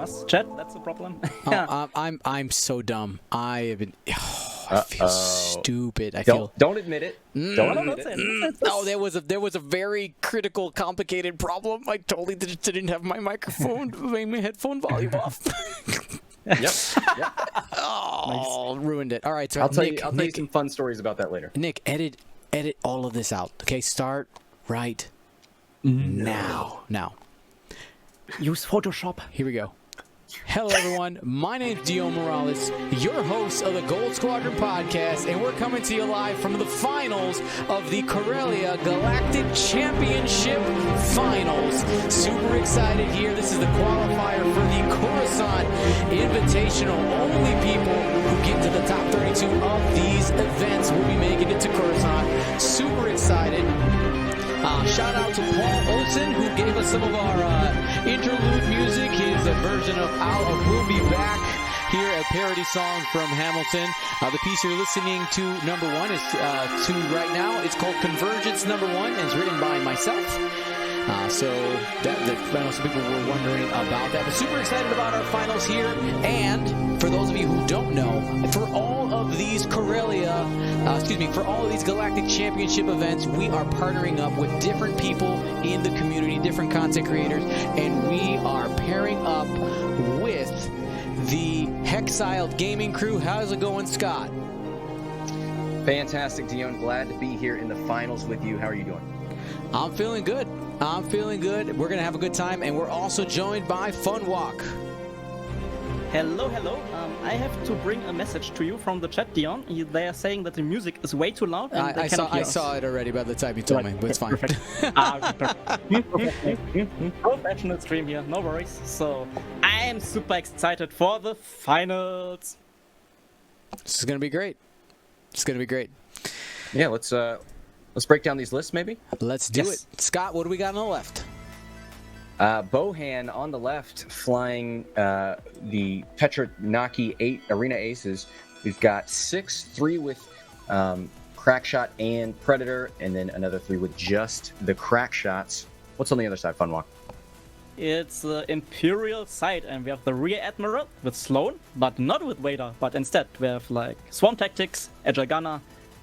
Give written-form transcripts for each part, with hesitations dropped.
us, chat. That's the problem. I'm so dumb. I have been. I feel stupid. Don't admit it. Don't admit it. Oh, there was a very critical, complicated problem. I totally didn't have my microphone, my headphone volume off. Yep. Oh, nice. Ruined it. All right, so I'll tell you some fun stories about that later. Nick, edit all of this out. Okay, start right now. Use Photoshop. Here we go. Hello, everyone. My name's Dio Morales, your host of the Gold Squadron podcast, and we're coming to you live from the finals of the Corellia Galactic Championship Finals. Super excited here. This is the qualifier for the Coruscant Invitational. Only people who get to the top 32 of these events will be making it to Coruscant. Super excited. Shout out to Paul Olsen, who gave us some of our interlude music, his version of We'll Be Back, here a parody song from Hamilton. The piece you're listening to, number one, is to right now. It's called Convergence Number One, and it's written by myself. So I know some people were wondering about that. But super excited about our finals here. And for those of you who don't know, for all of these Corellia, for all of these Galactic Championship events, we are partnering up with different people in the community, different content creators, and we are pairing up with the Hexiled Gaming Crew. How's it going, Scott? Fantastic, Dion. Glad to be here in the finals with you. How are you doing? I'm feeling good. We're going to have a good time, and we're also joined by Funwalk. Hello. I have to bring a message to you from the chat, Dion. They are saying that the music is way too loud. And I saw it already by the time you told me, but it's fine. Perfect. Professional stream here, no worries. So I am super excited for the finals. This is going to be great. Yeah, let's break down these lists, maybe? Let's do it. Scott, what do we got on the left? Bohan on the left, flying the Petranaki 8 Arena Aces. We've got 3 with Crackshot and Predator, and then another 3 with just the Crackshots. What's on the other side, Funwalk? It's the Imperial side, and we have the Rear Admiral with Sloan, but not with Vader, but instead we have like Swarm Tactics, Agile Gunner,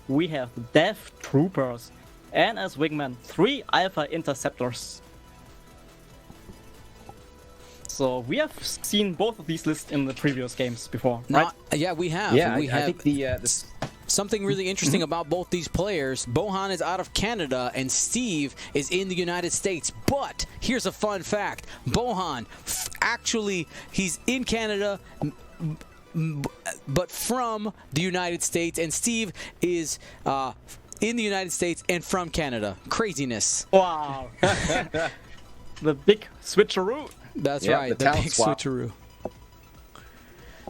we have Death Troopers, and as wingman, 3 Alpha Interceptors. So we have seen both of these lists in the previous games before, right? Yeah, we have. Yeah, I think something really interesting about both these players. Bohan is out of Canada and Steve is in the United States. But here's a fun fact. Bohan, actually, he's in Canada, but from the United States, and Steve is in the United States and from Canada. Craziness. Wow. The big switcheroo. That's right, the big switcheroo.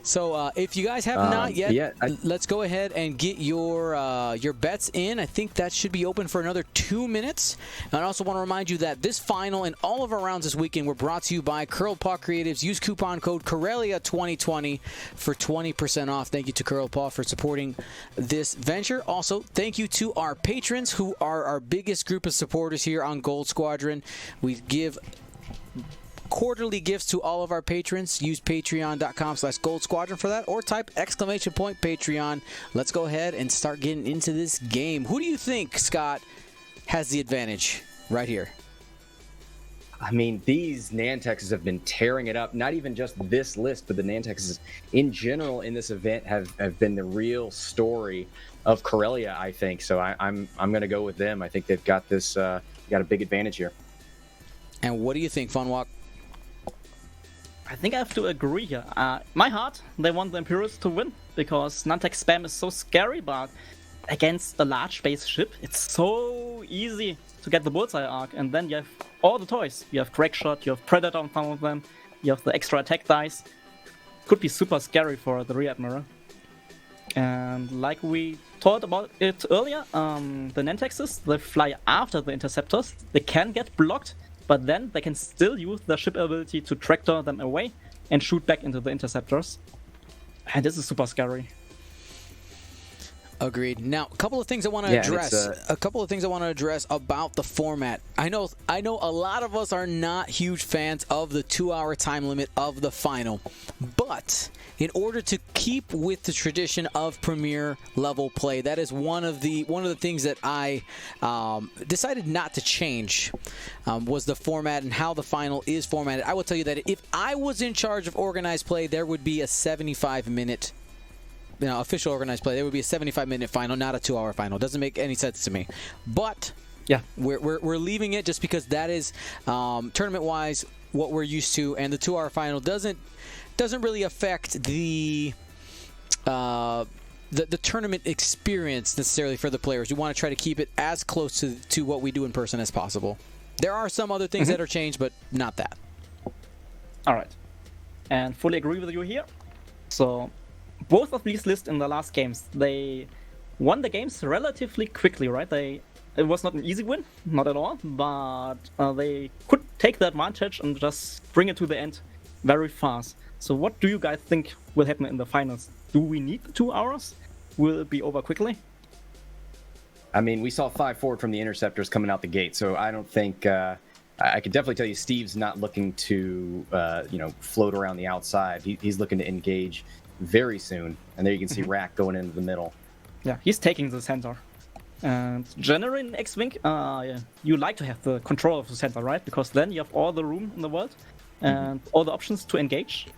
So if you guys have not yet, let's go ahead and get your bets in. I think that should be open for another 2 minutes. And I also want to remind you that this final and all of our rounds this weekend were brought to you by Curl Paw Creatives. Use coupon code Corellia2020 for 20% off. Thank you to Curl Paw for supporting this venture. Also, thank you to our patrons, who are our biggest group of supporters here on Gold Squadron. We give quarterly gifts to all of our patrons. Use patreon.com/Gold Squadron for that, or type !Patreon. Let's go ahead and start getting into this game. Who do you think, Scott, has the advantage right here? I mean, these Nantexes have been tearing it up. Not even just this list, but the Nantexes in general in this event have been the real story of Corellia, I think. So I'm going to go with them. I think they've got this got a big advantage here. And what do you think, Funwalk? I think I have to agree here. My heart, they want the Imperials to win, because Nantex spam is so scary, but against a large spaceship, it's so easy to get the bullseye arc, and then you have all the toys. You have Crackshot, you have Predator on some of them, you have the extra attack dice. Could be super scary for the Rear Admiral. And like we talked about it earlier, the Nantexes, they fly after the Interceptors. They can get blocked, but then they can still use their ship ability to tractor them away and shoot back into the Interceptors. And this is super scary. Agreed. Now, a couple of things I want to address. A couple of things I want to address about the format. I know a lot of us are not huge fans of the 2-hour time limit of the final, but in order to keep with the tradition of premier level play, that is one of the things that I decided not to change. Was the format and how the final is formatted. I will tell you that if I was in charge of organized play, there would be a 75-minute. Official organized play. There would be a 75-minute final, not a 2-hour final. Doesn't make any sense to me. But yeah, we're leaving it just because that is tournament-wise what we're used to, and the 2-hour final doesn't really affect the tournament experience necessarily for the players. We want to try to keep it as close to what we do in person as possible. There are some other things that are changed, but not that. All right, and fully agree with you here. So. Both of these lists in the last games, they won the games relatively quickly, right? It was not an easy win, not at all, but they could take the advantage and just bring it to the end very fast. So what do you guys think will happen in the finals? Do we need the 2 hours? Will it be over quickly? I mean, we saw 5 forward from the Interceptors coming out the gate, so I don't think... I could definitely tell you Steve's not looking to, float around the outside. He's looking to engage very soon, and there you can see Rack going into the middle. Yeah, he's taking the center. And generally in X-Wing, you like to have the control of the center, right? Because then you have all the room in the world and all the options to engage.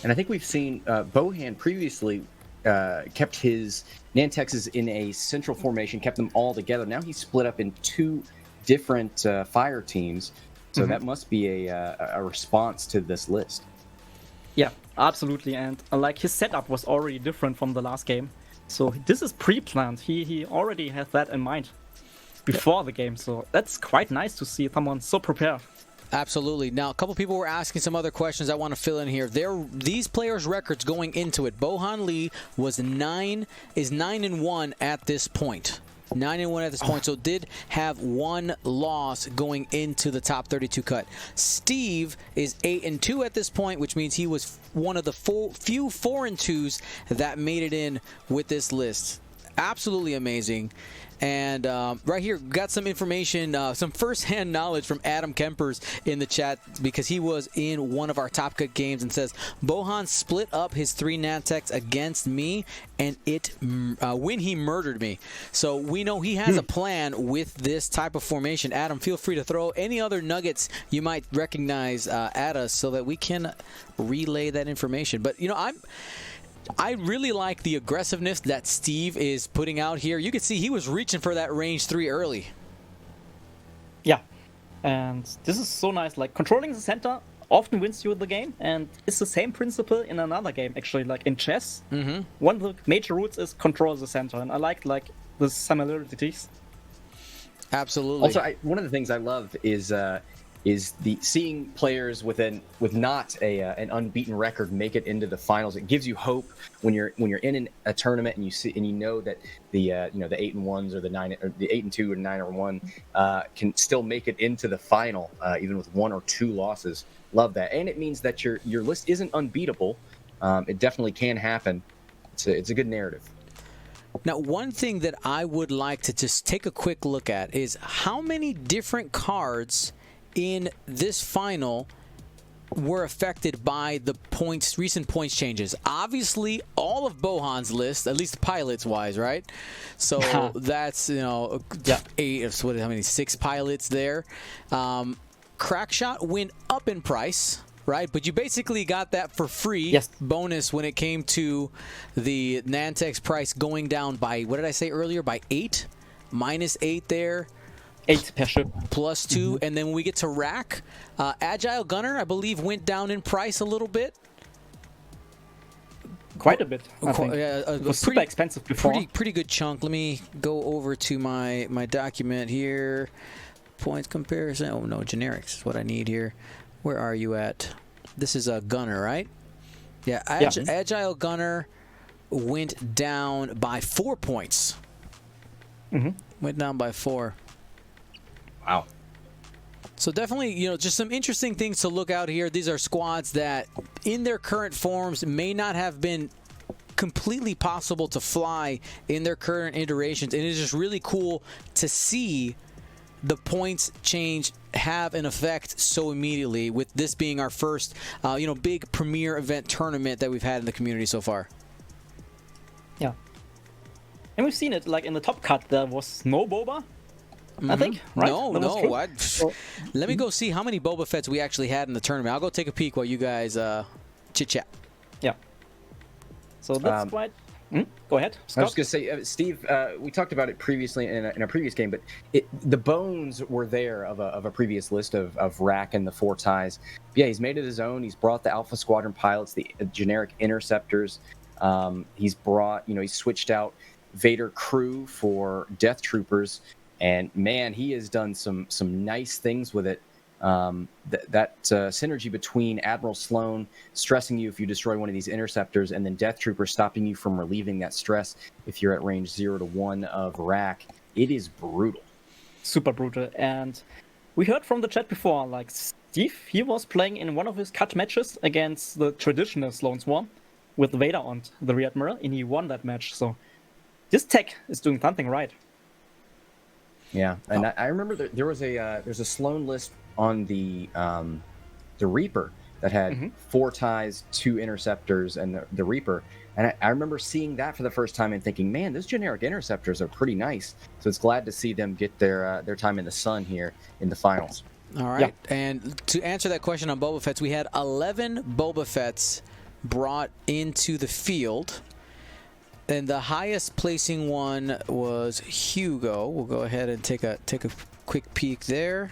And I think we've seen Bohan previously kept his Nantexes in a central formation, kept them all together. Now he's split up in 2 different fire teams, so that must be a response to this list. Yeah, absolutely, and like his setup was already different from the last game, so this is pre-planned. He already has that in mind before the game, so that's quite nice to see someone so prepared. Absolutely. Now, a couple people were asking some other questions I want to fill in here. These players' records going into it. Bohan Lee is 9-1 at this point. 9-1 at this point, so did have 1 loss going into the top 32 cut. Steve is 8-2 at this point, which means he was one of the few 4-2s that made it in with this list. Absolutely amazing. And right here, got some information, some first-hand knowledge from Adam Kempers in the chat because he was in one of our Top Cut games and says, Bohan split up his 3 Nantex against me and when he murdered me. So we know he has a plan with this type of formation. Adam, feel free to throw any other nuggets you might recognize at us so that we can relay that information. But, I really like the aggressiveness that Steve is putting out here. You can see he was reaching for that range 3 early. Yeah, and this is so nice. Like, controlling the center often wins you the game, and it's the same principle in another game, actually, like in chess. One of the major rules is control the center, and I like the similarities. Absolutely. Also, one of the things I love is the seeing players with not an unbeaten record make it into the finals. It gives you hope when you're in a tournament and you know that the 8-1s or the 8-2 or 9-1 can still make it into the final even with 1 or 2 losses. Love that, and it means that your list isn't unbeatable. It definitely can happen. It's a good narrative. Now, one thing that I would like to just take a quick look at is how many different cards in this final were affected by the recent points changes. Obviously, all of Bohan's list, at least pilots wise, right? So that's 6 pilots there. Crackshot went up in price, right? But you basically got that for free bonus when it came to the Nantex price going down by, what did I say earlier? By 8, -8 there. 8 per ship. Plus 2, and then when we get to Rack, Agile Gunner, I believe, went down in price a little bit. Quite a bit, I think. It was super expensive before. Pretty good chunk. Let me go over to my document here. Points comparison. Oh, no, generics is what I need here. Where are you at? This is a Gunner, right? Yeah, Agile Gunner went down by 4 points. Went down by 4. Wow. So definitely, just some interesting things to look out here. These are squads that, in their current forms, may not have been completely possible to fly in their current iterations, and it is just really cool to see the points change have an effect so immediately, with this being our first big premier event tournament that we've had in the community so far. Yeah. And we've seen it, like in the top cut, there was no Boba, I think, right? No. Let me go see how many Boba Fetts we actually had in the tournament. I'll go take a peek while you guys chit-chat. Yeah. So that's quite... Go ahead, Scott. I was just going to say, Steve, we talked about it previously in a previous game, but the bones were there of a previous list of Rack and the 4 ties. Yeah, he's made it his own. He's brought the Alpha Squadron pilots, the generic interceptors. He's brought, he's switched out Vader crew for Death Troopers. And man, he has done some nice things with it. That synergy between Admiral Sloan stressing you if you destroy one of these interceptors, and then Death Trooper stopping you from relieving that stress if you're at range 0 to 1 of Rack. It is brutal. Super brutal. And we heard from the chat before, like Steve, he was playing in one of his cut matches against the traditional Sloan Swarm with Vader on the Rear Admiral, and he won that match. So this tech is doing something right. Yeah, and I remember there was there's a Sloan list on the Reaper that had 4 ties, 2 interceptors, and the Reaper. And I remember seeing that for the first time and thinking, man, those generic interceptors are pretty nice. So it's glad to see them get their time in the sun here in the finals. All right, and to answer that question on Boba Fetts, we had 11 Boba Fetts brought into the field. And the highest placing one was Hugo. We'll go ahead and take a quick peek there.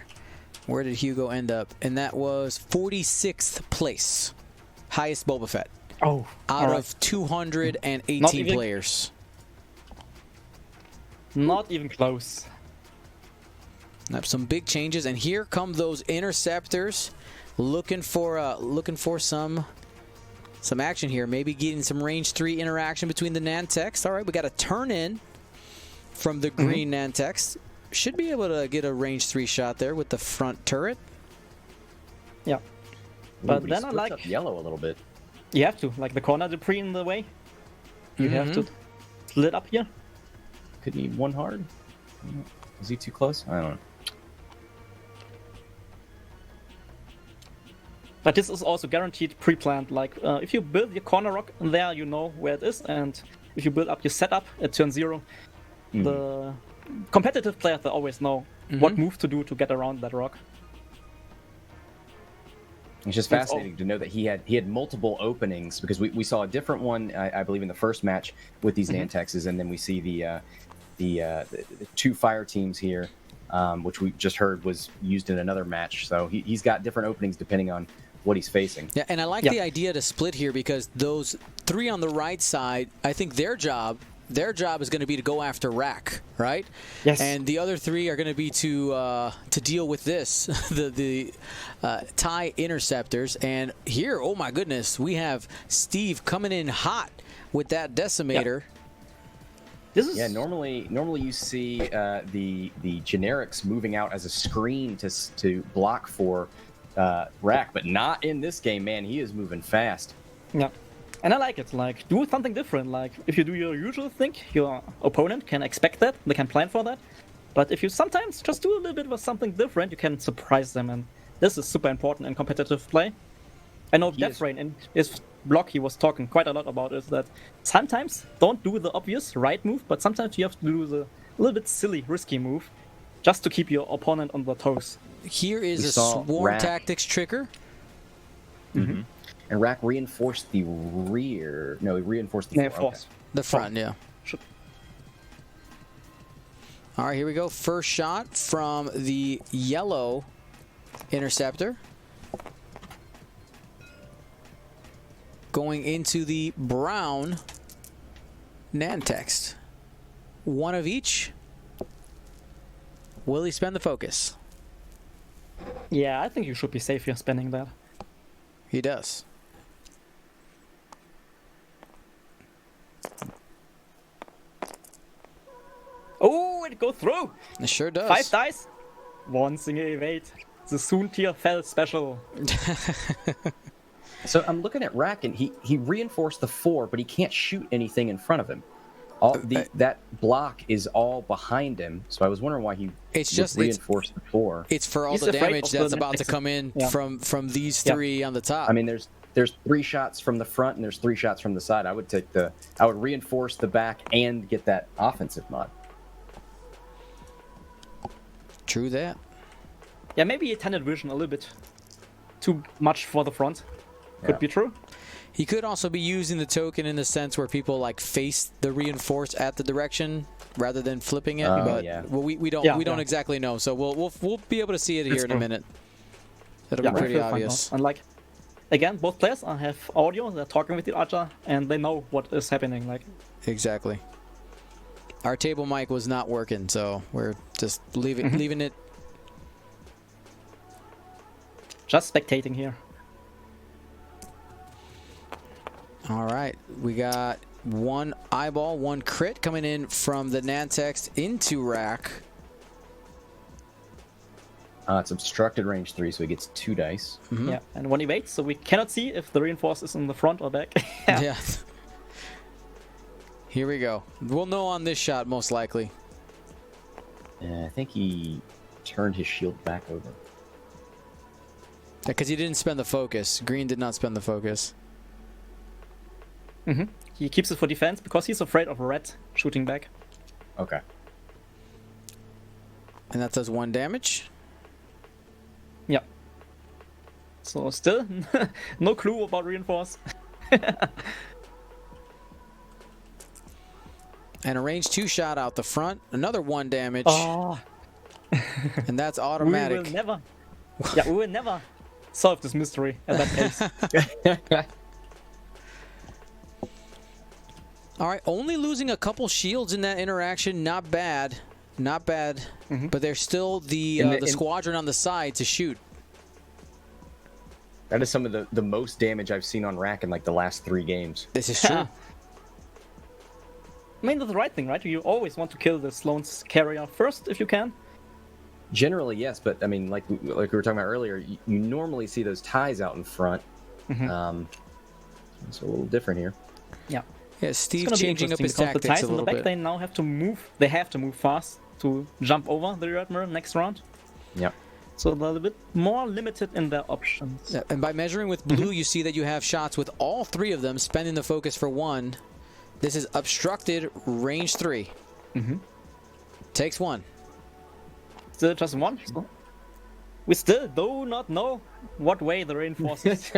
Where did Hugo end up? And that was 46th place. Highest Boba Fett. Oh, out of 218 players. Not even close. Some big changes, and here come those interceptors, looking for some action here. Maybe getting some range 3 interaction between the Nantex. All right, we got a turn in from the green Nantex. Should be able to get a range 3 shot there with the front turret. Yeah, but then I like up yellow a little bit. You have to, like the corner debris in the way. You have to split up here. Couldn't he one hard? Is he too close? I don't know. But this is also guaranteed pre-planned. Like, if you build your corner rock there, you know where it is. And if you build up your setup at turn 0, the competitive players, they always know what move to do to get around that rock. It's just fascinating to know that he had multiple openings, because we saw a different one, I believe, in the first match with these Nantexes, and then we see the 2 fire teams here, which we just heard was used in another match. So he's got different openings depending on what he's facing. Yeah, and I like the idea to split here, because those 3 on the right side, I think their job is going to be to go after Rack, right? Yes. And the other 3 are going to be to deal with this, the TIE interceptors. And here, oh my goodness, we have Steve coming in hot with that decimator. Yeah, normally you see the generics moving out as a screen to block for Rack, but not in this game, man. He is moving fast. Yeah, and I like it. Like, do something different. Like, if you do your usual thing, your opponent can expect that, they can plan for that. But if you sometimes just do a little bit of something different, you can surprise them, and this is super important in competitive play. I know Death Rain in his blog, he was talking quite a lot about is that sometimes don't do the obvious right move, but sometimes you have to do the little bit silly, risky move just to keep your opponent on the toes. Here is a Swarm Tactics trigger. And Rack reinforced the rear. No, he reinforced the front. Okay. The front, yeah. All right, here we go. First shot from the yellow interceptor. Going into the brown Nantex. One of each. Will he spend the focus? Yeah, I think you should be safe here spending that. He does. Oh, it goes through! It sure does. 5 dice, 1 single evade. The Soon tier fell special. So I'm looking at Rack, and he reinforced the 4, but he can't shoot anything in front of him. That block is all behind him, so I was wondering why he reinforced the 4. It's for all He's the afraid damage of that's the about to come in from these 3 on the top. I mean, there's 3 shots from the front and there's 3 shots from the side. I would reinforce the back and get that offensive mod. True that. Yeah, maybe a tinted vision a little bit too much for the front. Could be true. He could also be using the token in the sense where people like face the reinforce at the direction rather than flipping it. We don't exactly know. So we'll be able to see it here in a minute. That'll be pretty obvious. And like again, both players have audio. They're talking with each other and they know what is happening. Like exactly. Our table mic was not working, so we're just leaving it. Just spectating here. All right, we got 1 eyeball, 1 crit coming in from the Nantex into Rack. It's obstructed range 3, so he gets 2 dice. Mm-hmm. Yeah, and 1 evades, so we cannot see if the reinforce is in the front or back. Yeah. Here we go. We'll know on this shot most likely. I think he turned his shield back over. Because he didn't spend the focus. Green did not spend the focus. Mm-hmm. He keeps it for defense because he's afraid of red shooting back. Okay. And that does 1 damage. Yeah. So still no clue about reinforce. And a range 2 shot out the front. Another 1 damage. Oh. And that's automatic. We will never solve this mystery at that pace. All right, only losing a couple shields in that interaction, not bad. Not bad. Mm-hmm. But there's still the squadron on the side to shoot. That is some of the most damage I've seen on Rack in like the last 3 games. This is true. I mean, that's the right thing, right? You always want to kill the Sloane's carrier first if you can. Generally, yes, but I mean, like we were talking about earlier, you normally see those ties out in front. Mm-hmm. It's a little different here. Yeah. Yeah, Steve changing up his tactics the ties a little in the back, bit. They now have to move. They have to move fast to jump over the red mirror next round. Yeah. So they're a little bit more limited in their options. Yeah, and by measuring with blue, you see that you have shots with all 3 of them spending the focus for 1. This is obstructed range 3. Mm-hmm. Takes 1. Still just 1. So we still do not know what way the reinforces.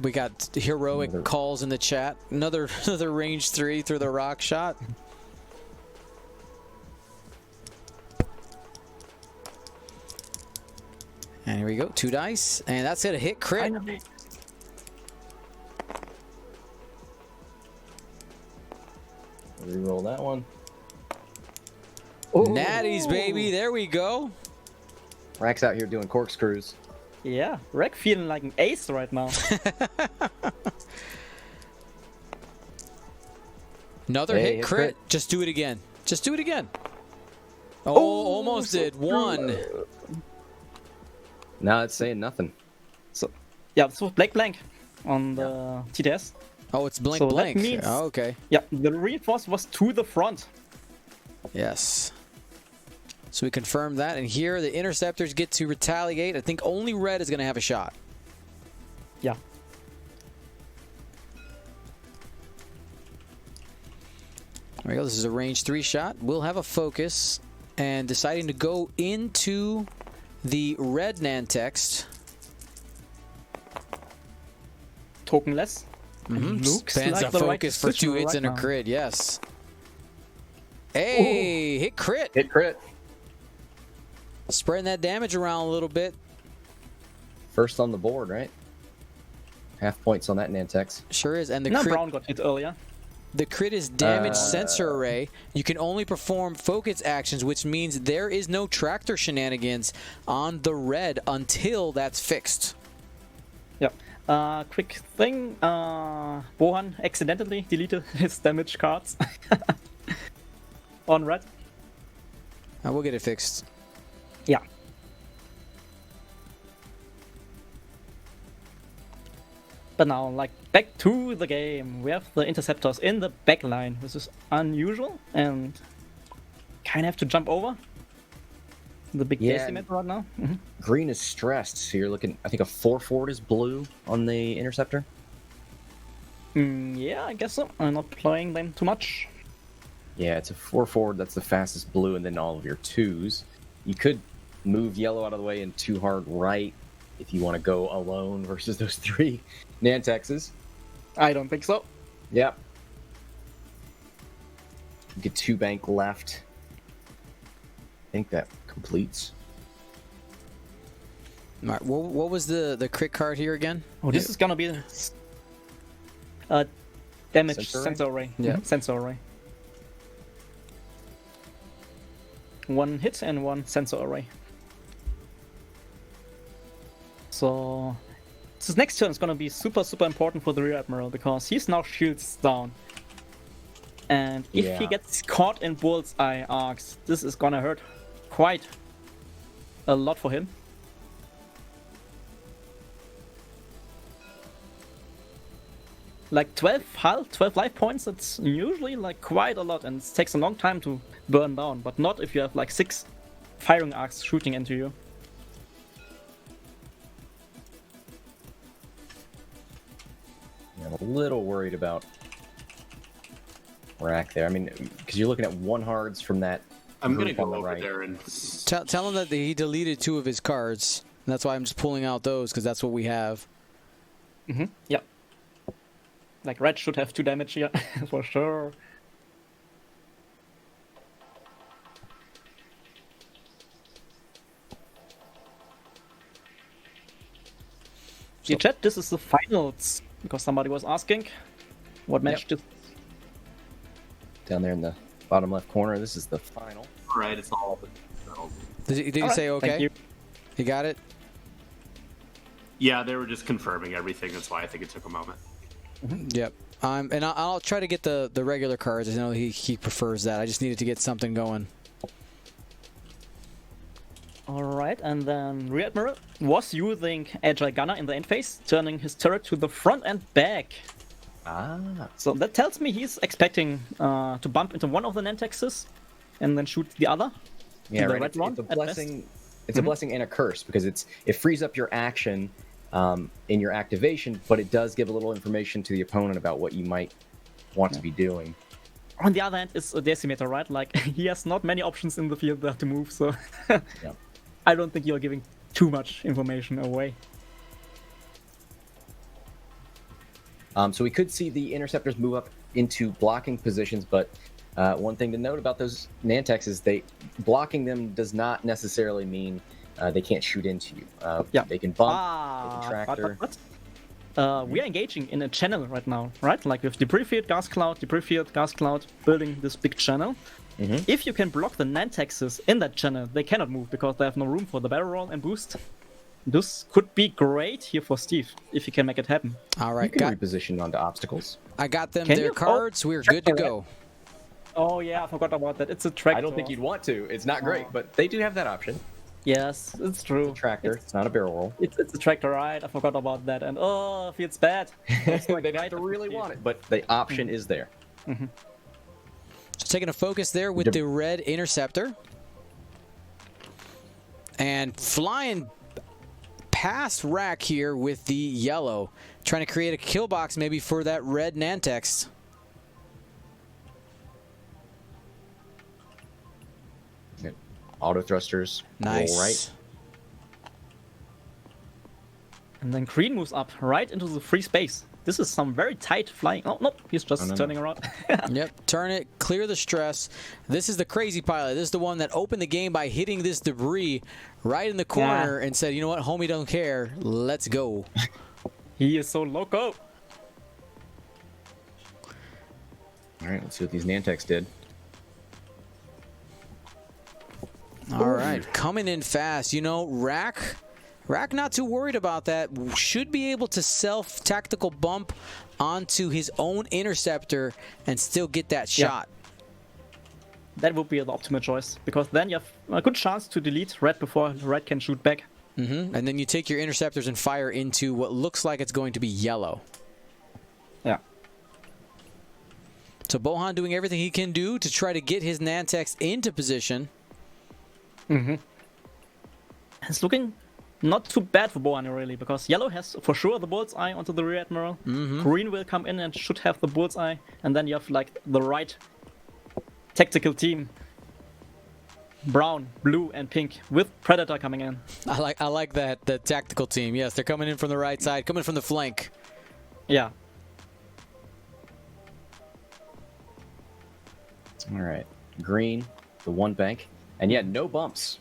We got heroic calls in the chat. Another range 3 through the rock shot. And here we go, 2 dice, and that's it, a hit crit. Reroll that one. Ooh. Natties, baby, there we go. Rack's out here doing corkscrews. Yeah, Rack feeling like an ace right now. Another hit crit. Just do it again. Just do it again. Oh, almost so did. 1. No, it's saying nothing. So, yeah, so blank on the TTS. Oh, it's blank. So that means, okay. Yeah, the reinforce was to the front. Yes. So we confirmed that, and here the interceptors get to retaliate. I think only red is going to have a shot. Yeah. There we go. This is a range 3 shot. We'll have a focus, and deciding to go into the red Nantex. Tokenless. Spends like a focus for 2 hits and a crit. Yes. Hey, hit crit. Hit crit. Spreading that damage around a little bit. First on the board, right? Half points on that Nantex. Sure is. And the crit, crit, Brown got hit earlier. The crit is damage sensor array. You can only perform focus actions, which means there is no tractor shenanigans on the red until that's fixed. Yep. Quick thing. Bohan accidentally deleted his damage cards. on red. We'll get it fixed. Yeah. But now, like, back to the game. We have the interceptors in the back line. This is unusual and kind of have to jump over the big decimator right now. Green is stressed, so you're looking. I think a 4 forward is blue on the interceptor. Yeah, I guess so. I'm not playing them too much. Yeah, it's a 4 forward. That's the fastest blue, and then all of your 2s. You could move yellow out of the way and 2 hard right if you want to go alone versus those 3 Nantexes. I don't think so. Yep. You get 2 bank left. I think that completes. All right, what was the crit card here again? Oh, this is gonna be a damage Sensor array? sensor array. Yeah. Sensor array. 1 hit and 1 sensor array. So this next turn is gonna be super important for the Rear Admiral because he's now shields down. And if he gets caught in bullseye arcs, this is gonna hurt quite a lot for him. Like 12 hull, 12 life points, it's usually like quite a lot and it takes a long time to burn down, but not if you have like 6 firing arcs shooting into you. Yeah, I'm a little worried about Rack there. I mean, because you're looking at 1 hards from that. I'm going to group on go the over right. there and... Tell him that he deleted 2 of his cards. And that's why I'm just pulling out those, because that's what we have. Yeah. Like red should have 2 damage here, for sure. So, chat, this is the finals, because somebody was asking what match this. Down there in the bottom left corner, this is the final. All right, it's all... Did he say okay? Thank you. He got it? Yeah, they were just confirming everything. That's why I think it took a moment. Yep. And I'll try to get the regular cards. I know he prefers that. I just needed to get something going. Alright, and then Rear Admiral was using Agile Gunner in the end phase, turning his turret to the front and back. Ah. So that tells me he's expecting to bump into one of the Nantexes and then shoot the other. Yeah, the right. red It's, one it's a at blessing. It's a blessing and a curse because it frees up your action in your activation, but it does give a little information to the opponent about what you might want to be doing. On the other hand, it's a decimator, right? Like, he has not many options in the field there to move, so Yeah. I don't think you're giving too much information away. So we could see the interceptors move up into blocking positions, but one thing to note about those Nantex is blocking them does not necessarily mean they can't shoot into you. Yeah. They can bump, they can tractor. We are engaging in a channel right now, right? Like with debris field, gas cloud, building this big channel. If you can block the Nantexes in that channel, they cannot move because they have no room for the barrel roll and boost. This could be great here for Steve, if he can make it happen. All right, You can reposition onto obstacles. I got them Can their you? cards. We're good to go. Oh yeah, I forgot about that. It's a tractor. I don't think you'd want to. It's not great, but they do have that option. Yes, it's true. It's a tractor. It's not a barrel roll. It's a tractor, right? I forgot about that. And oh, it feels bad. They'd have to really want it, but the option is there. So taking a focus there with the red interceptor. And flying past Rack here with the yellow. Trying to create a kill box maybe for that red Nantex. Auto thrusters. Nice. Roll right. And then green moves up right into the free space. This is some very tight flying. Oh, nope, he's just turning around. Yep, turn it, clear the stress. This is the crazy pilot. This is the one that opened the game by hitting this debris right in the corner and said, you know what, homie, don't care. Let's go. He is so loco. All right, let's see what these Nantex did. All right, coming in fast. You know, Rack not too worried about that. Should be able to self-tactical bump onto his own interceptor and still get that shot. that would be the optimal choice, because then you have a good chance to delete red before red can shoot back. And then you take your interceptors and fire into what looks like it's going to be yellow. Yeah. So Bohan doing everything he can do to try to get his Nantex into position. It's looking not too bad for Bohan, really, because yellow has for sure the bullseye onto the rear admiral. Green will come in and should have the bullseye, and then you have like the right tactical team. Brown, blue, and pink with Predator coming in. I like that, the tactical team. Yes, they're coming in from the right side, coming from the flank. Yeah. All right. Green, the one bank. And yeah, no bumps.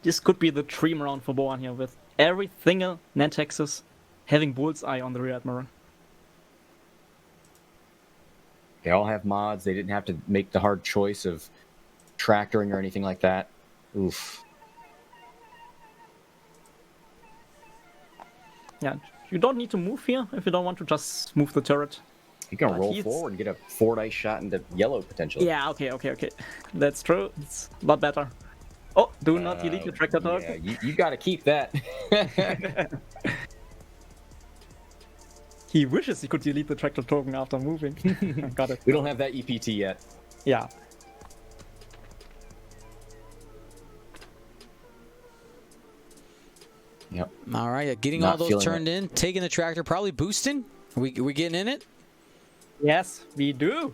This could be the dream round for Bohan here, with every single Nantexes having bullseye on the rear admiral. They all have mods. They didn't have to make the hard choice of tractoring or anything like that. Oof. Yeah, you don't need to move here if you don't want to just move the turret. You can But roll he's- forward and get a 4-dice shot into yellow potentially. Yeah, okay. That's true. It's a lot better. Oh, do not delete your tractor Yeah, turret. you got to keep that. He wishes he could delete the tractor token after moving. Got it. We don't have that EPT yet. Yeah. Yep. All right, getting Not all those feeling turned in, taking the tractor, probably boosting. We getting in it? Yes, we do.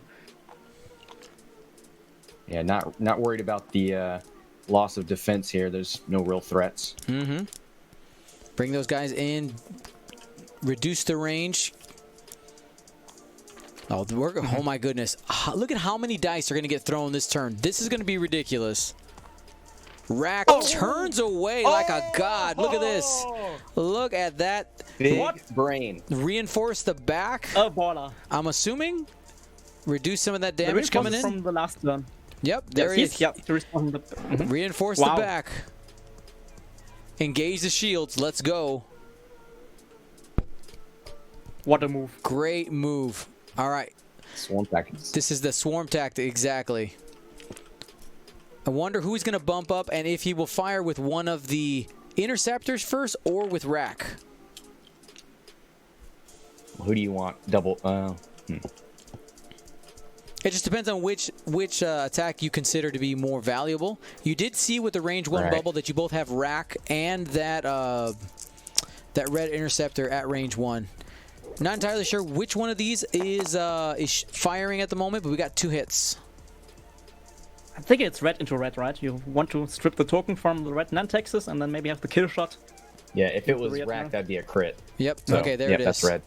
Yeah, not worried about the loss of defense here. There's no real threats. Bring those guys in, reduce the range. Oh, oh my goodness. Look at how many dice are going to get thrown this turn. This is going to be ridiculous. Rack turns away like a god. Look at this. Look at that. Big brain. Reinforce the back. A baller. I'm assuming. Reduce some of that The damage coming in. from the last turn. Yep, there Yes, it is. yeah, the respawn from the... Reinforce Wow. the back. Engage the shields. Let's go. What a move. Great move. All right. Swarm tactics. This is the swarm tactic, exactly. I wonder who he's going to bump up and if he will fire with one of the interceptors first or with Rack. Who do you want? Double. It just depends on which attack you consider to be more valuable. You did see with the range 1 Right. bubble that you both have Rack and that red interceptor at range 1. Not entirely sure which one of these is firing at the moment, but we got 2 hits. I think it's red into red, right? You want to strip the token from the red Nantexes and then maybe have the kill shot. Yeah, if it was Rear rack, admiral. that'd be a crit. Yep. So, Okay, there yep, it is. That's red.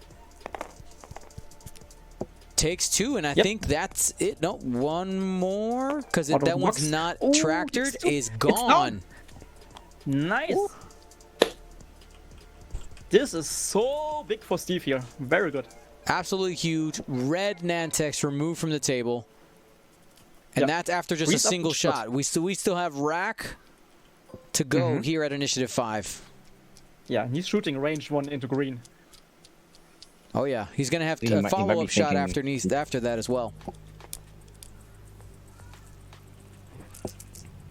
Takes 2, and I Yep. think that's it. No, one more, because Out of that one's box. not Oh, tractored, it's two. is It's gone. Nice. This is so big for Steve here. Very good. Absolutely huge. Red Nantex removed from the table. And Yep. that's after just a Freeze up single the shot. shot. We still have Rack to go here at Initiative 5. Yeah, he's shooting range 1 into green. Oh, yeah. He's going to have He a might be follow-up shot thinking- after that as well.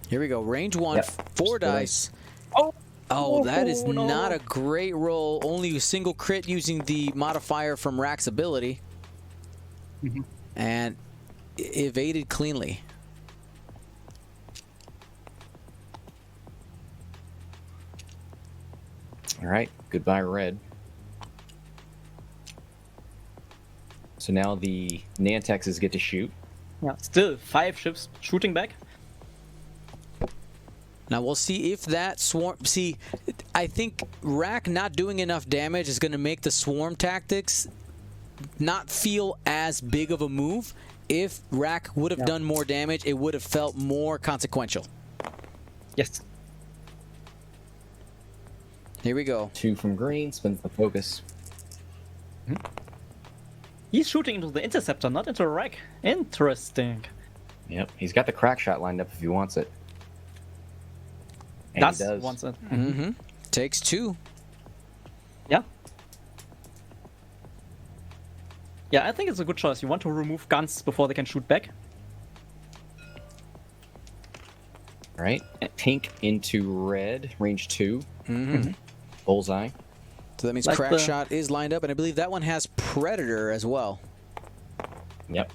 Here we go. Range 1, Yep. 4 Just go dice. Oh! Oh, that is no. not a great roll. Only a single crit using the modifier from Rack's ability. And evaded cleanly. All right. Goodbye, red. So now the Nantexes get to shoot. Yeah, still 5 ships shooting back. Now we'll see if that swarm... See, I think Rack not doing enough damage is going to make the swarm tactics not feel as big of a move. If Rack would have done more damage, it would have felt more consequential. Yes. Here we go. 2 from green, spins the focus. He's shooting into the interceptor, not into a rack. Interesting. Yep. He's got the crack shot lined up if he wants it. And Does he does. wants it. Takes 2. Yeah. Yeah, I think it's a good choice. You want to remove guns before they can shoot back. Right. Pink into red, range 2. Bullseye. So that means Like Crack the- Shot is lined up, and I believe that one has Predator as well. Yep.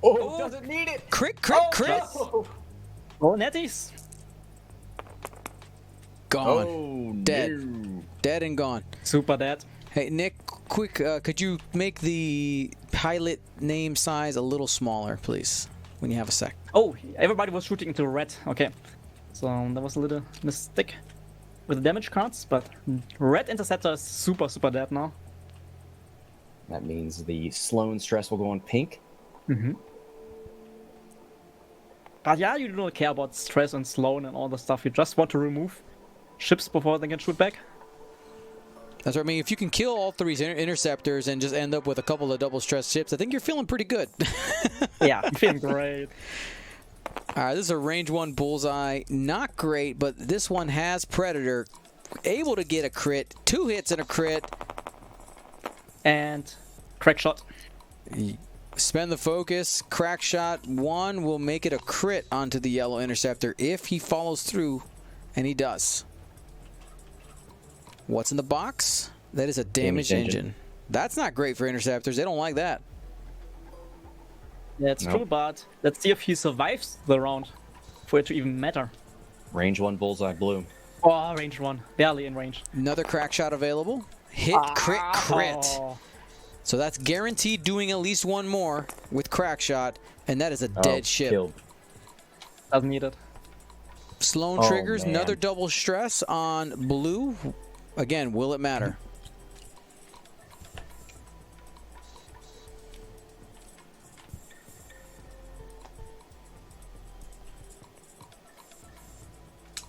Oh, doesn't need it. Crit, crit, crit! Oh, Oh, netties. Gone. oh Dead. no. Dead and gone. Super dead. Hey, Nick, quick, could you make the pilot name size a little smaller, please, when you have a sec? Oh, everybody was shooting into red. Okay. So that was a little mistake with the damage cards, but red interceptor is super, super dead now. That means the Sloan stress will go on pink. But yeah, you don't care about stress and Sloan and all the stuff. You just want to remove ships before they can shoot back. That's what I mean. If you can kill all three interceptors and just end up with a couple of double stress ships, I think you're feeling pretty good. Yeah, I'm feeling great. All right, this is a range 1 Bullseye. Not great, but this one has Predator. Able to get a crit. 2 hits and a crit. And crack shot. Spend the focus. Crack Shot 1 will make it a crit onto the yellow interceptor if he follows through, and he does. What's in the box? That is a damaged engine. That's not great for interceptors. They don't like that. Yeah, it's true, but let's see if he survives the round for it to even matter. Range 1 Bullseye blue. Oh, range 1. Barely in range. Another Crack Shot available. Hit, crit, crit. Oh, So that's guaranteed doing at least one more with Crack Shot, and that is a dead ship. Killed. doesn't need it. Sloan Oh, triggers, man. another double stress on blue. Again, will it matter?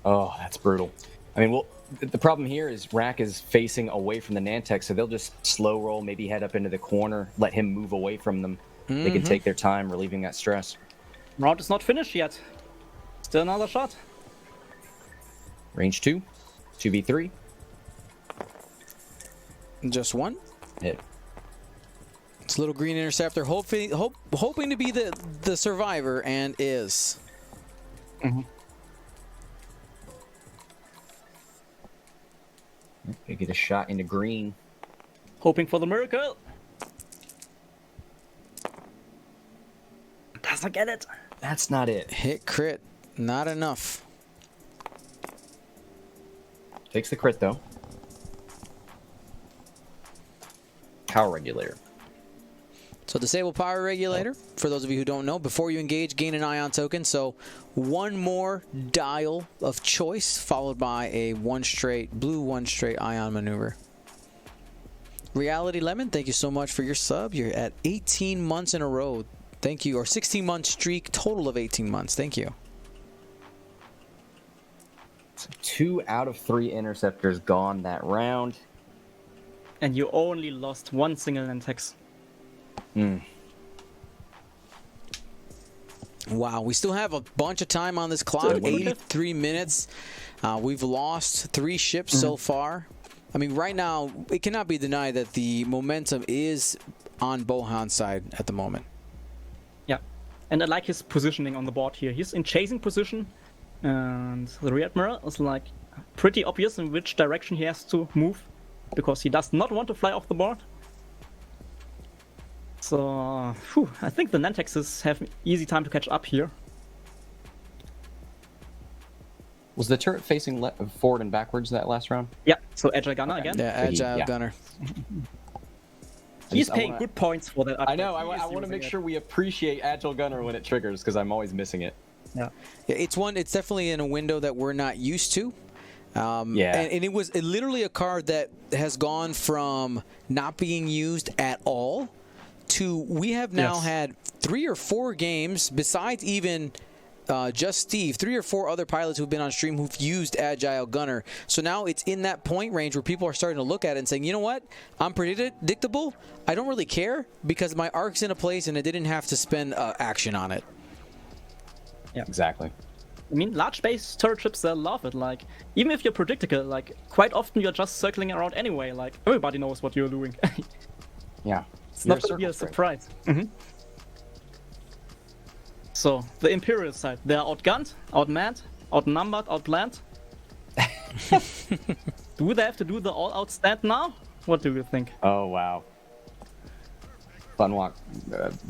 Oh, that's brutal. I mean, well, the problem here is Rack is facing away from the Nantex, so they'll just slow roll, maybe head up into the corner, let him move away from them. They can take their time relieving that stress. Round is not finished yet. Still another shot. Range 2, 2v3. Just one. Hit. It's little green interceptor, hoping to be the survivor, and is. They get a shot into green. Hoping for the miracle. Doesn't get it. That's not it. Hit crit, not enough. Takes the crit, though. Power regulator. So disable power regulator, for those of you who don't know, before you engage, gain an ion token. So one more dial of choice, followed by a blue one straight ion maneuver. Reality Lemon, thank you so much for your sub. You're at 18 months in a row. Thank you. Or 16-month streak, total of 18 months. Thank you. So 2 out of 3 interceptors gone that round. And you only lost one single Nantex. Wow, we still have a bunch of time on this clock, 83 minutes. We've lost 3 ships so far. I mean, right now, it cannot be denied that the momentum is on Bohan's side at the moment. Yeah. And I like his positioning on the board here. He's in chasing position. And the Rear Admiral is like pretty obvious in which direction he has to move. Because he does not want to fly off the board. So, I think the Nantexes have an easy time to catch up here. Was the turret facing forward and backwards that last round? Yeah, so Agile Gunner again. Yeah, Agile Gunner. He's paying good points for that. I know. I He is want to using make it. sure we appreciate Agile Gunner when it triggers because I'm always missing it. Yeah. Yeah, it's definitely in a window that we're not used to. Yeah. And it was literally a card that has gone from not being used at all to we have now had 3 or 4 games, besides even just Steve, 3 or 4 other pilots who've been on stream who've used Agile Gunner. So now it's in that point range where people are starting to look at it and saying, you know what? I'm predictable. I don't really care because my arc's in a place and I didn't have to spend action on it. Yeah. Exactly. I mean, large base turret ships, they love it. Like, even if you're predictable, like, quite often you're just circling around anyway. Like, everybody knows what you're doing. Yeah. It's not going to be a surprise. So, the Imperial side, they're outgunned, outmanned, outnumbered, outplanned. Do they have to do the all-out stand now? What do you think? Oh wow. Funwalk.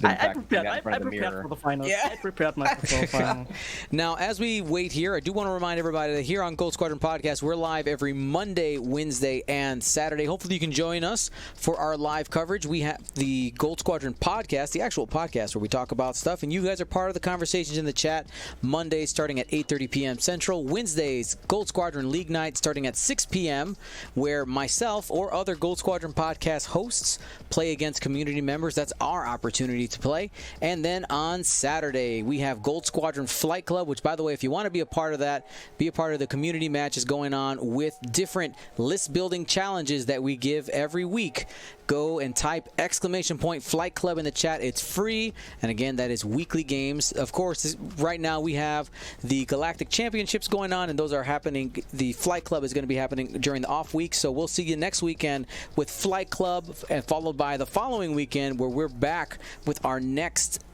I prepared for the finals. Yeah. I prepared myself for the finals. Now, as we wait here, I do want to remind everybody that here on Gold Squadron Podcast, we're live every Monday, Wednesday, and Saturday. Hopefully you can join us for our live coverage. We have the Gold Squadron Podcast, the actual podcast where we talk about stuff, and you guys are part of the conversations in the chat. Mondays starting at 8:30 p.m. Central. Wednesdays, Gold Squadron League Night starting at 6 p.m., where myself or other Gold Squadron Podcast hosts play against community members. That's our opportunity to play. And then on Saturday, we have Gold Squadron Flight Club, which, by the way, if you want to be a part of that, be a part of the community matches going on with different list building challenges that we give every week. Go and type !Flight Club in the chat. It's free. And again, that is weekly games. Of course, right now we have the Galactic Championships going on, and those are happening. The Flight Club is going to be happening during the off week. So we'll see you next weekend with Flight Club, and followed by the following weekend where we're back with our next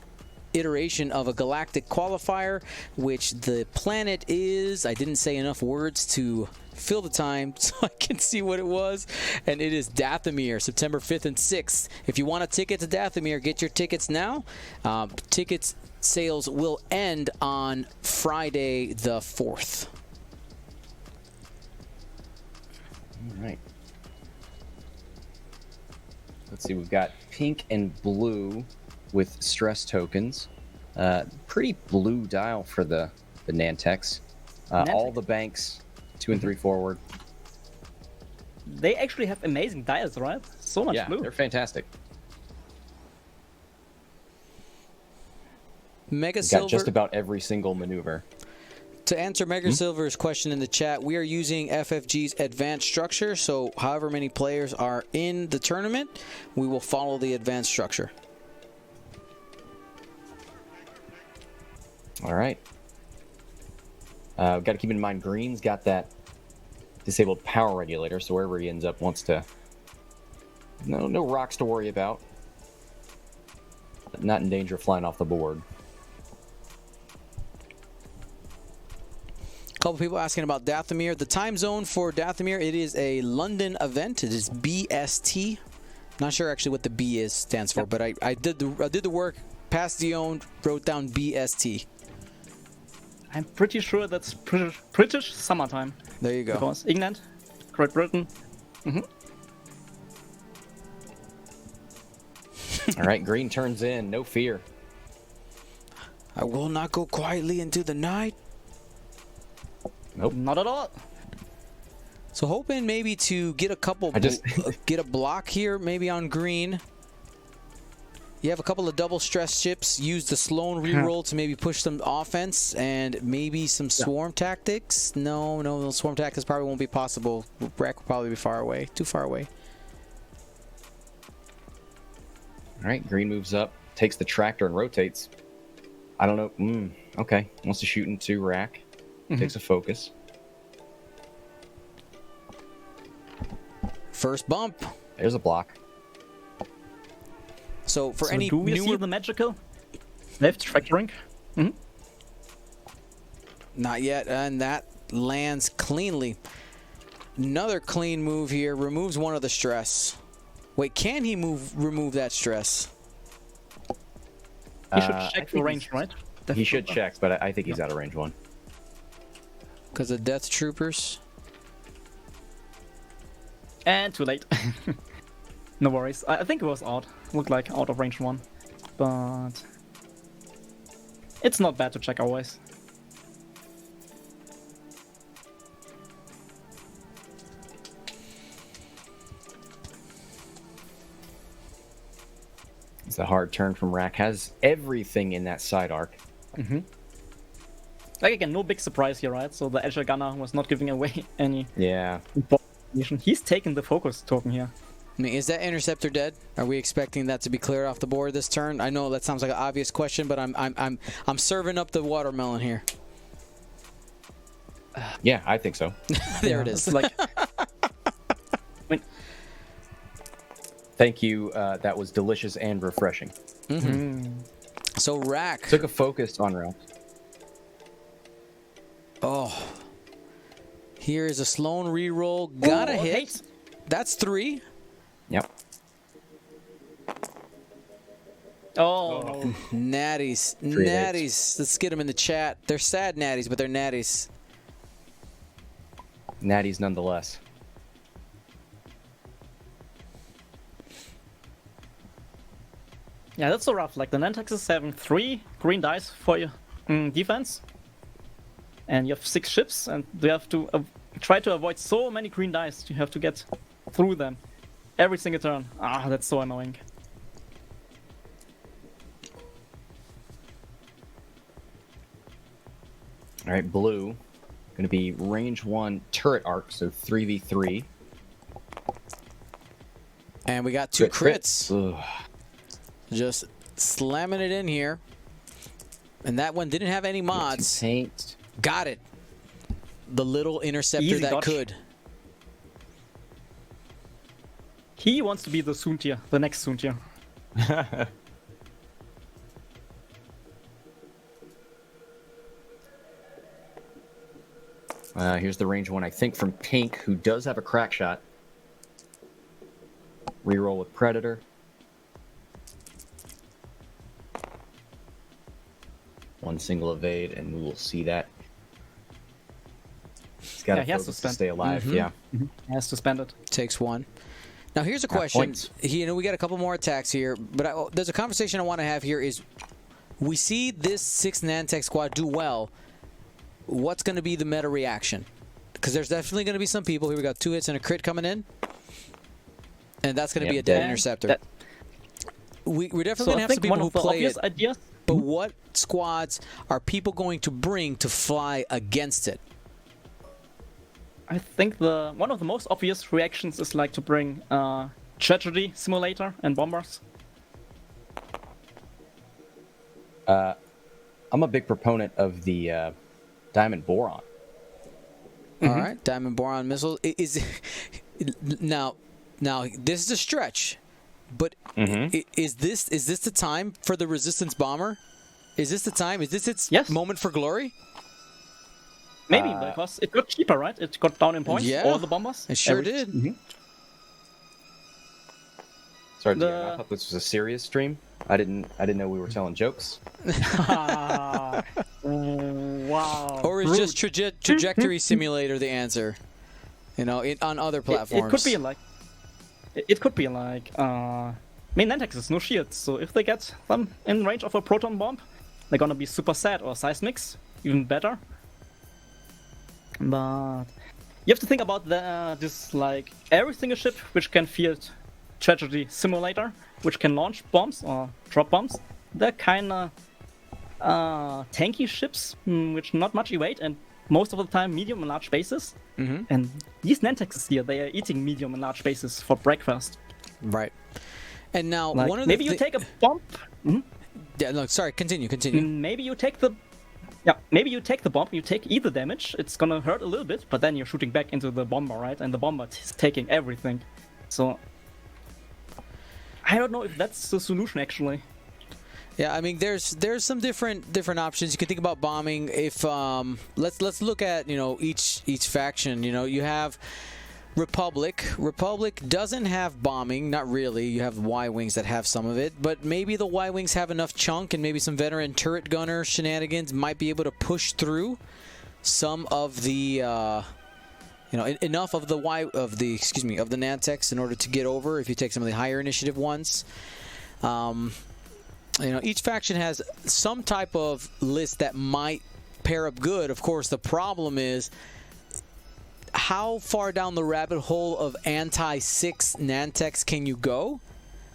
iteration of a galactic qualifier, which the planet is, I didn't say enough words to fill the time so I can see what it was, and it is Dathomir, September 5th and 6th. If you want a ticket to Dathomir, get your tickets now. Tickets sales will end on Friday the 4th. All right. Let's see, we've got pink and blue with stress tokens. Pretty blue dial for the Nantex. All the banks, 2 and 3 forward. They actually have amazing dials, right? So much blue. They're fantastic. Mega We've Silver. got just about every single maneuver. To answer Mega Silver's question in the chat, we are using FFG's advanced structure, so however many players are in the tournament, we will follow the advanced structure. All right. Got to keep in mind, Green's got that disabled power regulator, so wherever he ends up wants to... No rocks to worry about. Not in danger of flying off the board. Couple people asking about Dathomir. The time zone for Dathomir, it is a London event. It is BST. Not sure actually what the B stands for, but I did the work. Past Dion, wrote down BST. I'm pretty sure that's British summertime. There you go. Because England, Great Britain. All right, Green turns in. No fear. I will not go quietly into the night. Nope. Not at all. So hoping maybe to get a couple, get a block here, maybe on Green. You have a couple of double stress ships. Use the Sloan reroll to maybe push some offense and maybe some swarm tactics. No, swarm tactics probably won't be possible. Wreck will probably be far away, too far away. All right, Green moves up, takes the tractor and rotates. I don't know. Okay, wants to shoot into rack. Takes a focus. First bump. There's a block. So for any do we see the magical left tractoring? Not yet, and that lands cleanly. Another clean move here. Removes one of the stress. Wait, can he remove that stress? He should check for range, right? He should check, but I think he's out of range 1. Because of Death Troopers. And too late. No worries. I think it was out. Looked like out of range 1. But it's not bad to check always. It's a hard turn from rack. Has everything in that side arc. Like again, no big surprise here, right? So the Agile Gunner was not giving away any information. He's taking the focus token here. I mean, is that interceptor dead? Are we expecting that to be cleared off the board this turn? I know that sounds like an obvious question, but I'm serving up the watermelon here. Yeah, I think so. There it is. Like, Thank you. That was delicious and refreshing. So rack Took a focus on rack. Oh. Here is a Sloan reroll. Got a hit. Hate. That's 3. Yep. Oh, no. Natties. 3 of Natties. Let's get them in the chat. They're sad natties, but they're natties. Natties nonetheless. Yeah, that's so rough. Like the Nantex is having 3 green dice for your defense, and you have 6 ships, and you have to try to avoid so many green dice. You have to get through them every single turn. Ah, that's so annoying. All right, blue. Going to be range 1 turret arc, so 3v3. And we got 2 crits. Ugh. Just slamming it in here. And that one didn't have any mods. Paint. Got it. The little interceptor Easy that dodge. could. He wants to be the Soontier, the next Soontier. Here's the range 1, I think, from Pink, who does have a crack shot. Reroll with Predator. One single evade, and we will see that. He's got he has to to spend. stay alive. Yeah. He has to spend it. Takes 1. Now here's a Got question. points. You know, we got a couple more attacks here, but there's a conversation I want to have here is we see this 6 Nantex squad do well. What's going to be the meta reaction? Because there's definitely going to be some people here. We got 2 hits and a crit coming in. And that's going to be a dead interceptor. We're definitely going to have some people who play it. Ideas. But what squads are people going to bring to fly against it? I think one of the most obvious reactions is like to bring Tragedy Simulator and bombers. I'm a big proponent of the Diamond Boron. All right, Diamond Boron missiles. Now this is a stretch, but is this the time for the Resistance Bomber? Is this the time? Is this its moment for glory? Maybe, because it got cheaper, right? It got down in points, Yeah, all the bombers. it sure did. Sorry, Dion, I thought this was a serious stream. I didn't know we were telling jokes. Wow. Or is just Trajectory Simulator the answer? You know, on other platforms. It could be like. It could be like. Main Nantex is no shield, so if they get them in range of a proton bomb, they're gonna be super sad, or seismics, even better. But you have to think about this, like every single ship which can field Tragedy Simulator, which can launch bombs or drop bombs. They're kind of tanky ships, which not much evade, and most of the time medium and large bases. And these Nantexes here, they are eating medium and large bases for breakfast. Right. And now, Like, one of maybe you take a bomb. Yeah, no, sorry. Continue. Maybe you take the. Yeah, maybe you take the bomb, you take either damage, it's gonna hurt a little bit, but then you're shooting back into the bomber, right? And the bomber is taking everything. So I don't know if that's the solution actually. Yeah, I mean, there's some different options. You can think about bombing. If let's look at each faction. You have Republic. Republic doesn't have bombing, not really. You have Y-Wings that have some of it, but maybe the Y-Wings have enough chunk, and maybe some veteran turret gunner shenanigans might be able to push through some of the enough of the Nantex in order to get over. If you take some of the higher initiative ones. Each faction has some type of list that might pair up good. Of course, the problem is how far down the rabbit hole of anti-6 Nantex can you go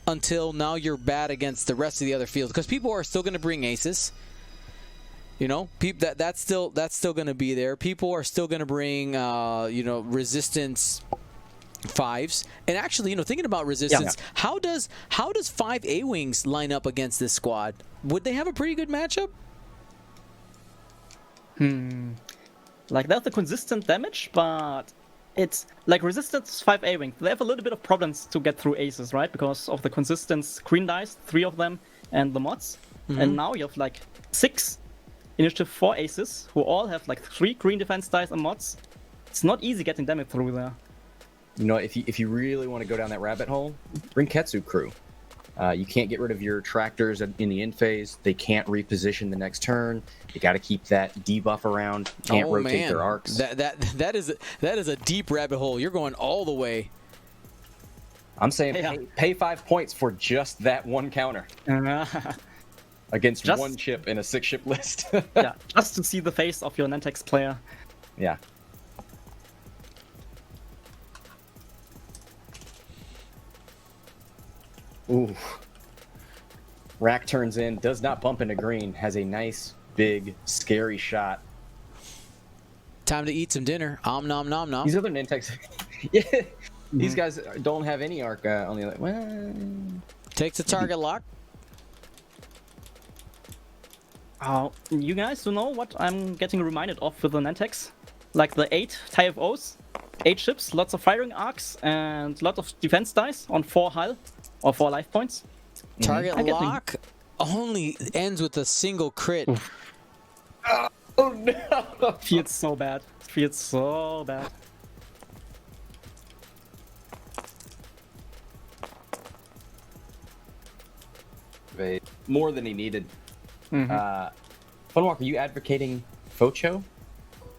until now you're bad against the rest of the other fields? Because people are still going to bring aces. That's still going to be there. People are still going to bring resistance 5s. And actually, thinking about resistance, how does 5 A-Wings line up against this squad? Would they have a pretty good matchup? Like, that's the consistent damage, but it's like resistance 5 A-Wing. They have a little bit of problems to get through aces, right? Because of the consistent green dice, 3 of them, and the mods. And now you have like 6 Initiative 4 aces who all have like 3 green defense dice and mods. It's not easy getting damage through there. You know, if you really want to go down that rabbit hole, bring Ketsu Crew. You can't get rid of your tractors in the end phase. They can't reposition the next turn. You got to keep that debuff around. Can't rotate their arcs. That is a deep rabbit hole. You're going all the way. I'm saying pay 5 points for just that one counter against one chip in a 6-ship list. Yeah, just to see the face of your Nantex player. Yeah. Ooh. Rack turns in, does not bump into green, has a nice, big, scary shot. Time to eat some dinner. Om nom nom nom. These other Nantex, yeah, these guys don't have any arc on the other. Well, takes a target lock. You guys do know what I'm getting reminded of with the Nantex? Like the 8 TFOs, 8 ships, lots of firing arcs, and lots of defense dice on 4 hull or 4 life points. Target lock only ends with a single crit. oh no! Feels so bad. Feels so bad. More than he needed. Funwalker, are you advocating Focho?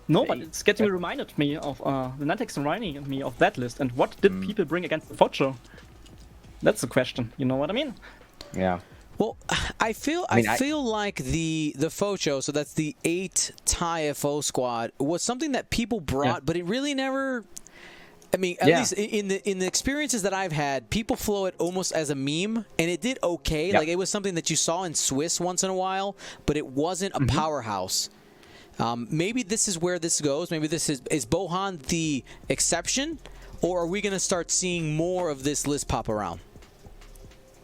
No, but it's getting reminded me of the Nantex reminding me of that list. And what did people bring against the Focho? That's the question. You know what I mean? Yeah. Well, I feel like the Focho, so that's the 8 TFO squad, was something that people brought, but it really never. I mean, at least in the experiences that I've had, people flow it almost as a meme, and it did okay. Like it was something that you saw in Swiss once in a while, but it wasn't a powerhouse. Maybe this is where this goes. Maybe this is Bohan the exception, or are we going to start seeing more of this list pop around?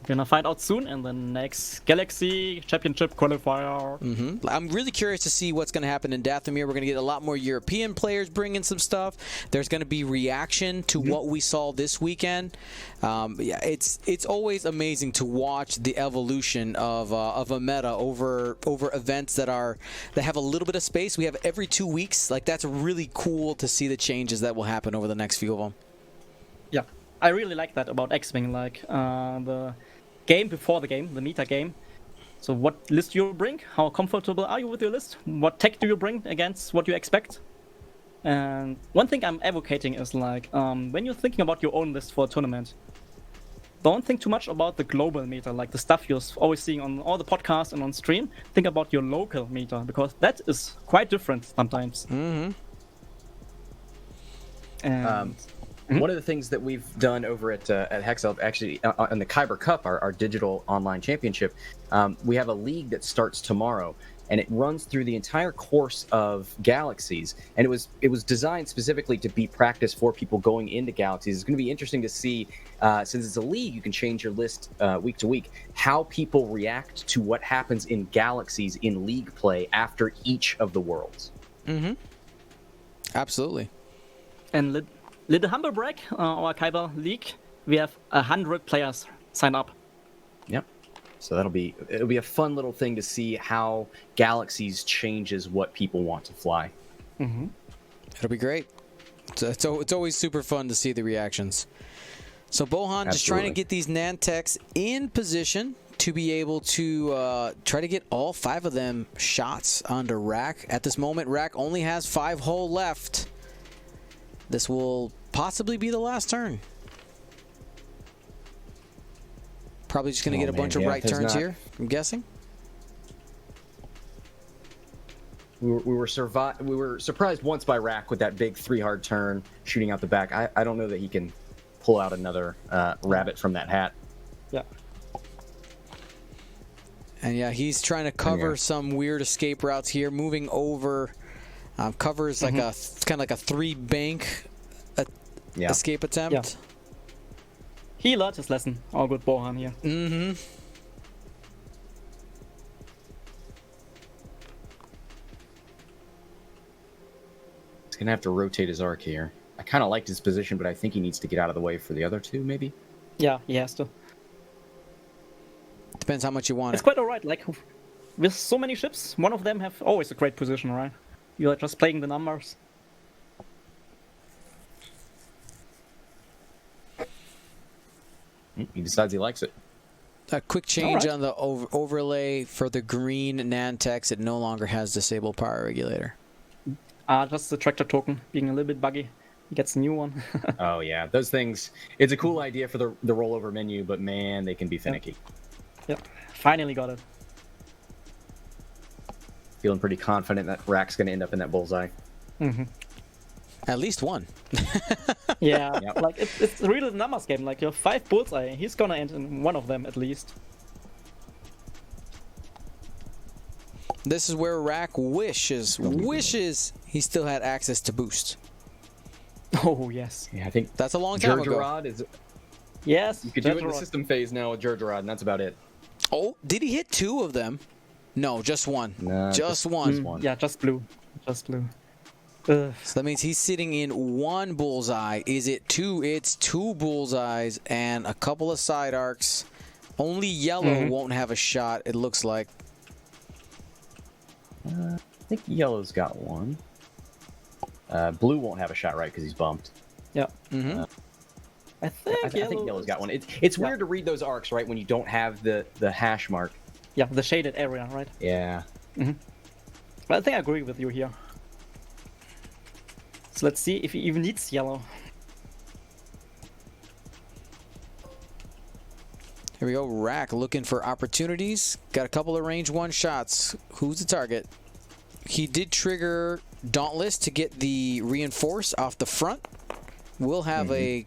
We're gonna find out soon in the next Galaxy Championship qualifier. I'm really curious to see what's going to happen in Dathomir. We're going to get a lot more European players bringing some stuff. There's going to be reaction to what we saw this weekend. Yeah, it's always amazing to watch the evolution of a meta over events that have a little bit of space. We have every 2 weeks. Like, that's really cool to see the changes that will happen over the next few of them. Yeah, I really like that about X-Wing. Like the game before the game, the meta game. So what list you bring? How comfortable are you with your list? What tech do you bring against what you expect? And one thing I'm advocating is like, when you're thinking about your own list for a tournament, don't think too much about the global meta, like the stuff you're always seeing on all the podcasts and on stream. Think about your local meta, because that is quite different sometimes. And one of the things that we've done over at Hexel, actually, on the Kyber Cup, our digital online championship, we have a league that starts tomorrow, and it runs through the entire course of Galaxies. And it was designed specifically to be practice for people going into Galaxies. It's going to be interesting to see, since it's a league, you can change your list week to week, how people react to what happens in Galaxies in league play after each of the worlds. Absolutely. And little humble brag, our Kyber League, we have 100 players sign up. Yep. So it'll be a fun little thing to see how Galaxies changes what people want to fly. It'll be great. It's always super fun to see the reactions. So Bohan just trying to get these Nantex in position to be able to try to get all 5 of them shots onto Rack. At this moment, Rack only has 5 hull left. This will possibly be the last turn. Probably just going to get a bunch of right turns here, I'm guessing. We were surprised once by Rack with that big 3-hard turn shooting out the back. I don't know that he can pull out another rabbit from that hat. Yeah. And yeah, he's trying to cover some weird escape routes here, moving over. Covers like a kind of like a 3-bank escape attempt. Yeah. He learned his lesson. All good Bohan here. He's gonna have to rotate his arc here. I kind of liked his position, but I think he needs to get out of the way for the other 2, maybe. Yeah, he has to. Depends how much you want It's quite alright. Like, with so many ships, one of them have always a great position, right? You're just playing the numbers. He decides he likes it. A quick change Alright. on the overlay for the green Nantex. It no longer has disabled power regulator. Just the tractor token being a little bit buggy. He gets a new one. Oh yeah, those things. It's a cool idea for the rollover menu, but man, they can be finicky. Yep, finally got it. Feeling pretty confident that Rack's going to end up in that bullseye. At least one. Yeah, Yep. like it's really the numbers game. Like you have 5 bullseye, he's gonna end in one of them at least. This is where Rack wishes he still had access to boost. Oh yes, Yeah, I think That's a long time ago. Gergerod is. yes. You could do it in the Gergerod. system phase now with Gergerod, and that's about it. Oh, did he hit 2 of them? No, just one. Nah, just one. one. Yeah, just blue, just blue. Ugh. So that means he's sitting in 1 bullseye. Is it 2? It's 2 bullseyes and a couple of side arcs. Only yellow won't have a shot, it looks like. I think yellow's got one. Blue won't have a shot, right? Because he's bumped. Yeah. I I think think yellow's got one. It's weird to read those arcs, right, when you don't have the hash mark. Yeah, the shaded area, right? Yeah. But I think I agree with you here. So let's see if he even needs yellow. Here we go, Rack looking for opportunities. Got a couple of range 1 shots. Who's the target? He did trigger Dauntless to get the reinforce off the front. We'll have a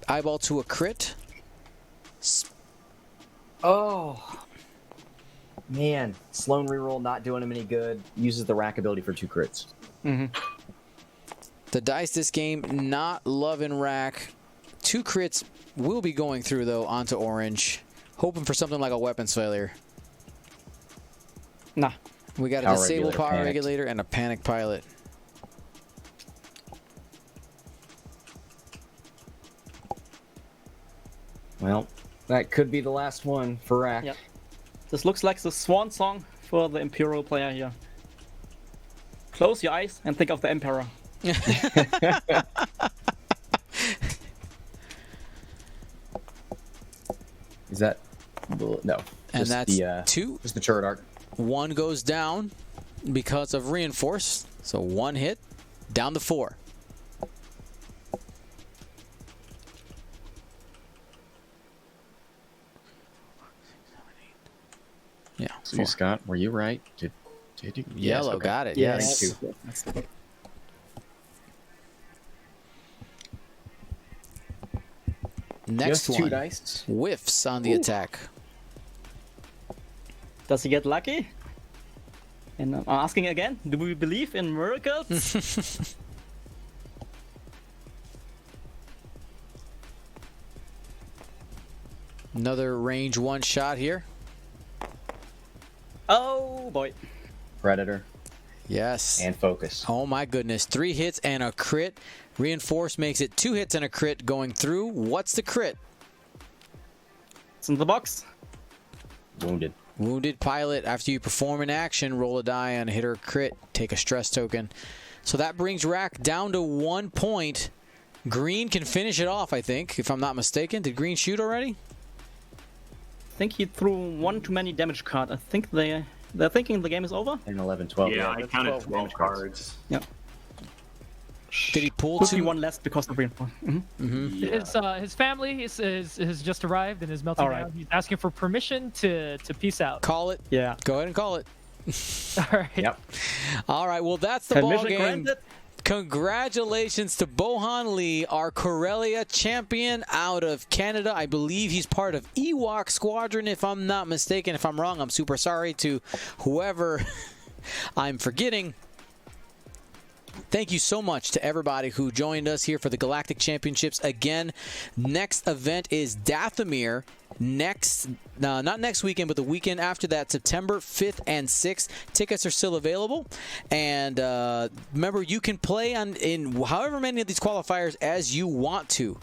eyeball to a crit. Oh. Man, Sloan reroll not doing him any good. Uses the Rack ability for 2 crits. The dice this game not loving Rack. 2 crits will be going through though onto orange. Hoping for something like a weapons failure. Nah. We got a Power disable regulator, power panicked. regulator and a panic pilot. Well, that could be the last one for Rack. Yep. This looks like the swan song for the Imperial player here. Close your eyes and think of the Emperor. Is that no? And just that's the, 2. Just the turret arc. 1 goes down because of reinforce. So 1 hit, down to 4. Yeah. So 4. Scott, were you right? Did you? Yes, Yellow okay. got it. Yes. Two. Next Just 2 one. dice. Whiffs on the attack. Does he get lucky? And I'm asking again, do we believe in miracles? Another range 1 shot here. Oh boy. Predator Yes. and focus. Oh my goodness. 3 hits and a crit. Reinforce makes it 2 hits and a crit going through. What's the crit? It's in the box. Wounded. Wounded pilot. After you perform an action, roll a die on a hit or crit. Take a stress token. So that brings Rack down to 1 point. Green can finish it off, I think, if I'm not mistaken. Did Green shoot already? I think he threw 1 too many damage card. I think they're thinking the game is over. And 11, 12. Yeah, I that's counted 12 12 damage cards. cards. Yeah. Did he pull Could be 2? 1 less because of reinforce. Yeah. His family has just arrived and is melting All right. down. He's asking for permission to peace out. Call it. Yeah. Go ahead and call it. All right. Yep. All right, well, that's the ball Permission game. granted. Congratulations to Bohan Lee, our Corellia champion out of Canada. I believe he's part of Ewok Squadron, if I'm not mistaken. If I'm wrong, I'm super sorry to whoever I'm forgetting. Thank you so much to everybody who joined us here for the Galactic Championships. Again, next event is Dathomir. Not next weekend, but the weekend after that, September 5th and 6th. Tickets are still available. And remember, you can play in however many of these qualifiers as you want to.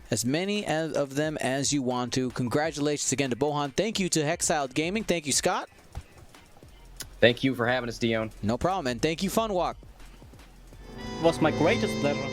As many of them as you want to. Congratulations again to Bohan. Thank you to Hexiled Gaming. Thank you, Scott. Thank you for having us, Dion. No problem, and thank you, Funwalk. It was my greatest pleasure.